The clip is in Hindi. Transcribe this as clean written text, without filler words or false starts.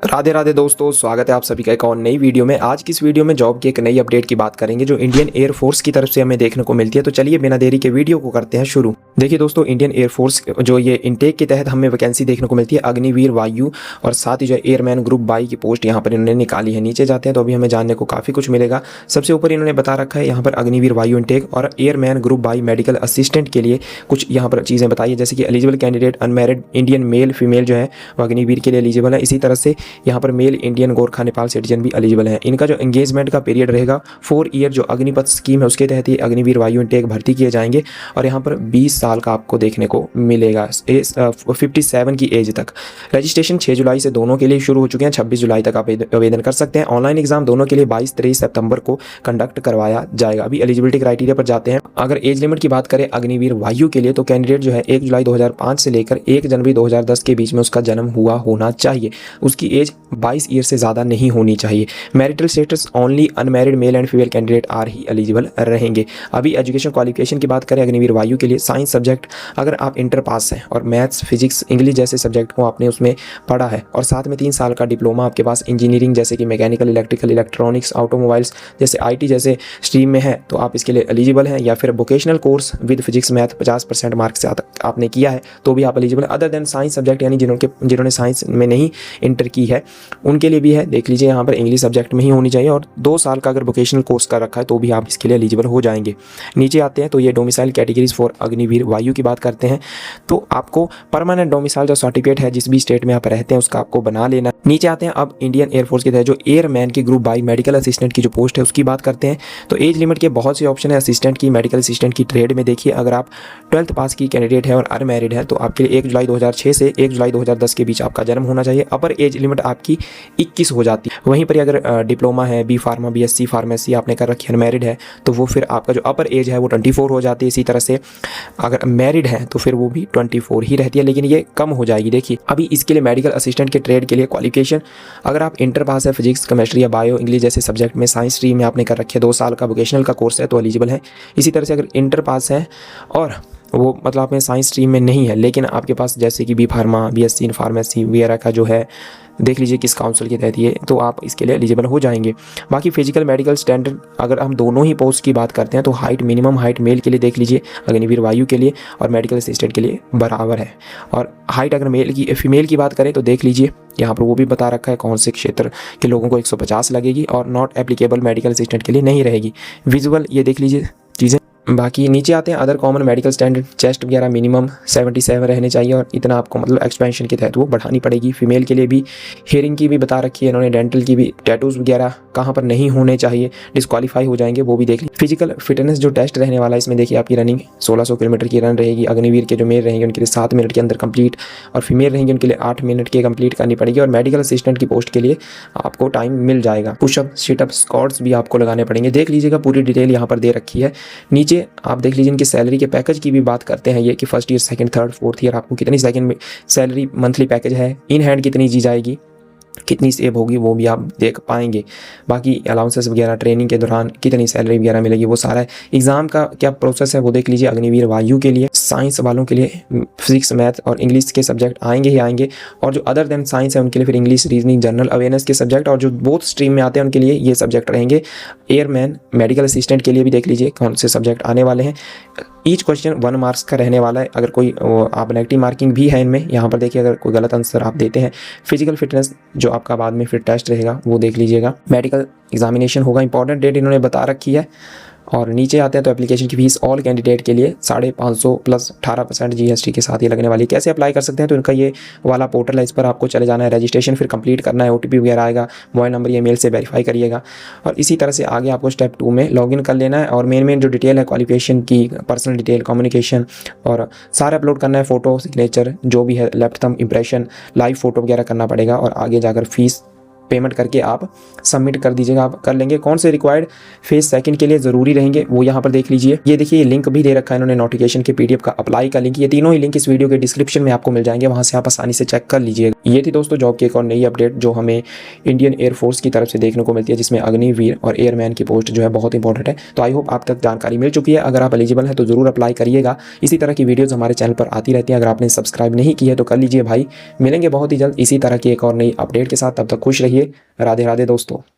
राधे राधे दोस्तों, स्वागत है आप सभी का एक और नई वीडियो में। आज की इस वीडियो में जॉब की एक नई अपडेट की बात करेंगे जो इंडियन एयरफोर्स की तरफ से हमें देखने को मिलती है। तो चलिए बिना देरी के वीडियो को करते हैं शुरू। देखिए दोस्तों, इंडियन एयरफोर्स जो ये इनटेक के तहत हमें वैकेंसी देखने को मिलती है अग्निवीर वायु और साथ ही जो एयरमैन ग्रुप 22 की पोस्ट यहाँ पर इन्होंने निकाली है। नीचे जाते हैं तो अभी हमें जानने को काफ़ी कुछ मिलेगा। सबसे ऊपर इन्होंने बता रखा है यहाँ पर अग्निवीर वायु इनटेक और एयरमैन ग्रुप 22 मेडिकल असिस्टेंट के लिए कुछ यहाँ पर चीज़ें बताई है, जैसे कि eligible candidate unmarried Indian male female जो है वो अग्निवीर के लिए एलिजिबल है। इसी तरह से यहाँ पर mail Indian Gorkha Nepal citizen भी एलिजिबल है। इनका जो एंगेजमेंट का पीरियड रहेगा 4 ईयर, जो अग्निपथ स्कीम है उसके तहत ही अग्निवीर वायु इनटेक भर्ती किए जाएंगे और यहाँ पर 20 साल का आपको देखने को मिलेगा 57 की एज तक। रजिस्ट्रेशन 6 जुलाई से दोनों के लिए शुरू हो चुके हैं। 26 जुलाई तक आप आवेदन कर सकते हैं। ऑनलाइन एग्जाम दोनों के लिए 22-23 सितंबर को कंडक्ट करवाया जाएगा। अभी एलिजिबिलिटी क्राइटेरिया पर जाते हैं। अगर एज लिमिट की बात करें अग्निवीर वायु के लिए तो कैंडिडेट जो है 1 जुलाई 2005 से लेकर 1 जनवरी 2010 के बीच में उसका जन्म हुआ होना चाहिए। उसकी एज 22 ईयर से ज़्यादा नहीं होनी चाहिए। Marital status only unmarried male and female candidate are ही एलिजिबल रहेंगे। अभी एजुकेशन क्वालिफिकेशन की बात करें अग्निवीर वायु के लिए साइंस सब्जेक्ट अगर आप इंटर पास हैं और मैथ्स फिजिक्स इंग्लिश जैसे सब्जेक्ट को आपने उसमें पढ़ा है और साथ में 3 साल का डिप्लोमा आपके पास इंजीनियरिंग जैसे कि मैकेनिकल इलेक्ट्रिकल इलेक्ट्रॉनिक्स ऑटोमोबाइल्स जैसे IT जैसे स्ट्रीम में है तो आप इसके लिए एलिजिबल हैं। या फिर vocational course with physics math 50% marks से आपने किया है तो भी आप एलिजिबल है। अदर देन साइंस सब्जेक्ट यानी जिन्होंने साइंस में नहीं इंटर की है उनके लिए भी है। देख लीजिए यहाँ पर इंग्लिश सब्जेक्ट में ही होनी चाहिए और 2 साल का अगर वोकेशनल कोर्स कर रखा है तो भी आप इसके लिए एलिजिबल हो जाएंगे। नीचे आते हैं तो ये डोमिसाइल कैटेगरीज फॉर अग्निवीर वायु की बात करते हैं तो आपको परमानेंट डोमिसाइल जो सर्टिफिकेट है जिस भी स्टेट में आप रहते हैं उसका आपको बना लेना। नीचे आते हैं अब इंडियन एयरफोर्स के तहत जो एयरमैन की ग्रुप 22 मेडिकल असिस्टेंट की जो पोस्ट है उसकी बात करते हैं। तो एज लिमिट के बहुत से ऑप्शन है असिस्टेंट की, मेडिकल असिस्टेंट की। ट्रेड में देखिए अगर आप 12th पास की कैंडिडेट है और अनमैरिड है तो आपके लिए 1 जुलाई 2006 से 1 जुलाई 2010 के बीच आपका जन्म होना चाहिए। अपर एज लिमिट आपकी 21 हो जाती है। वहीं पर अगर डिप्लोमा है, बी फार्मा BSc फार्मेसी आपने कर रखी है, अनमैरिड है तो वो फिर आपका जो अपर एज है वो 24 हो जाती है। इसी तरह से अगर मैरिड है तो फिर वो भी 24 ही रहती है, लेकिन ये कम हो जाएगी। देखिए अभी इसके लिए मेडिकल असिस्टेंट के ट्रेड के लिए क्वालिफिकेशन अगर आप इंटर पास है फिजिक्स केमिस्ट्री या बायो इंग्लिश जैसे सब्जेक्ट में साइंस स्ट्रीम में आपने कर रखी है 2 साल का वोकेशनल का कोर्स है तो एलिजिबल है। इसी तरह से अगर इंटर पास है और वो मतलब आप में साइंस स्ट्रीम में नहीं है लेकिन आपके पास जैसे कि B pharma BSc in pharmacy वगैरह का जो है देख लीजिए किस काउंसिल के तहत ये तो आप इसके लिए एलिजिबल हो जाएंगे। बाकी फिजिकल मेडिकल स्टैंडर्ड अगर हम दोनों ही पोस्ट की बात करते हैं तो हाइट मिनिमम हाइट मेल के लिए देख लीजिए अग्निवीर वायु के लिए और मेडिकल असिस्टेंट के लिए बराबर है। और हाइट अगर फीमेल की बात करें तो देख लीजिए यहाँ पर वो भी बता रखा है कौन से क्षेत्र के लोगों को 150 लगेगी और नॉट एप्लीकेबल मेडिकल असिस्टेंट के लिए नहीं रहेगी। विजुअल ये देख लीजिए चीज़ें। बाकी नीचे आते हैं other common medical standard chest वगैरह मिनिमम 77 रहने चाहिए और इतना आपको मतलब एक्सपेंशन के तहत वो बढ़ानी पड़ेगी। फीमेल के लिए भी हेयरिंग की भी बता रखी है इन्होंने, डेंटल की भी, टैटूज वगैरह कहाँ पर नहीं होने चाहिए, डिस्क्वालीफाई हो जाएंगे वो भी देख लीजिए। फिजिकल फिटनेस जो टेस्ट रहने वाला है इसमें देखिए आपकी रनिंग 1600 किलोमीटर की रन रहेगी। अग्निवीर के जो मेल रहेंगे उनके लिए 7 मिनट के अंदर कंप्लीट और फीमेल रहेंगे उनके लिए 8 मिनट की कंप्लीट करनी पड़ेगी। और मेडिकल असिस्टेंट की पोस्ट के लिए आपको टाइम मिल जाएगा। पुशअप सिटअप स्क्वाट्स भी आपको लगाने पड़ेंगे। देख लीजिएगा पूरी डिटेल यहाँ पर दे रखी है। नीचे आप देख लीजिए इनकी सैलरी के पैकेज की भी बात करते हैं ये कि first year second third fourth year आपको कितनी सेकंड सैलरी मंथली पैकेज है, इन हैंड कितनी दी जाएगी, कितनी सेव होगी वो भी आप देख पाएंगे। बाकी अलाउंसेस वगैरह ट्रेनिंग के दौरान कितनी सैलरी वगैरह मिलेगी वो सारा है। एग्जाम का क्या प्रोसेस है वो देख लीजिए। अग्निवीर वायु के लिए साइंस वालों के लिए फिजिक्स मैथ और इंग्लिश के सब्जेक्ट आएंगे ही आएंगे और जो अदर देन साइंस है उनके लिए फिर इंग्लिश रीजनिंग जनरल अवेयरनेस के सब्जेक्ट और जो बोथ स्ट्रीम में आते हैं उनके लिए ये सब्जेक्ट रहेंगे। एयरमैन मेडिकल असिस्टेंट के लिए भी देख लीजिए कौन से सब्जेक्ट आने वाले हैं। ईच क्वेश्चन 1 मार्क्स का रहने वाला है। अगर कोई आप नेगेटिव मार्किंग भी है इनमें, यहाँ पर देखिए अगर कोई गलत आंसर आप देते हैं। फिजिकल फिटनेस जो आपका बाद में फिर टेस्ट रहेगा वो देख लीजिएगा। मेडिकल एग्जामिनेशन होगा, इंपॉर्टेंट डेट इन्होंने बता रखी है। और नीचे आते हैं तो एप्लीकेशन की फीस ऑल कैंडिडेट के लिए 550 प्लस 18% GST के साथ ही लगने वाली है। कैसे अप्लाई कर सकते हैं तो इनका ये वाला पोर्टल है, इस पर आपको चले जाना है, रजिस्ट्रेशन फिर कंप्लीट करना है, OTP वगैरह आएगा, मोबाइल नंबर या मेल से वेरीफाई करिएगा और इसी तरह से आगे आपको स्टेप 2 में लॉगिन कर लेना है। और मेन जो डिटेल है क्वालिफिकेशन की, पर्सनल डिटेल, कम्युनिकेशन और सारे अपलोड करना है, फोटो सिग्नेचर जो भी है, left thumb impression, live photo वगैरह करना पड़ेगा और आगे जाकर फीस पेमेंट करके आप सबमिट कर दीजिएगा, आप कर लेंगे। कौन से रिक्वायर्ड फेज सेकंड के लिए ज़रूरी रहेंगे वो यहाँ पर देख लीजिए। ये देखिए लिंक भी दे रखा है इन्होंने नोटिफिकेशन के PDF का, अप्लाई का लिंक। ये तीनों ही लिंक इस वीडियो के डिस्क्रिप्शन में आपको मिल जाएंगे, वहाँ से आप आसानी से चेक कर लीजिएगा। ये थी दोस्तों जॉब की एक और नई अपडेट जो हमें इंडियन एयरफोर्स की तरफ से देखने को मिलती है, जिसमें अग्निवीर और एयरमैन की पोस्ट जो है बहुत इंपॉर्टेंट है। तो आई होप आप तक जानकारी मिल चुकी है। अगर आप एलिजिबल हैं तो ज़रूर अप्लाई करिएगा। इसी तरह की वीडियोज़ हमारे चैनल पर आती रहती हैं, अगर आपने सब्सक्राइब नहीं की है तो कर लीजिए भाई। मिलेंगे बहुत ही जल्द इसी तरह की एक और नई अपडेट के साथ, तब तक खुश रहिए। राधे राधे दोस्तों।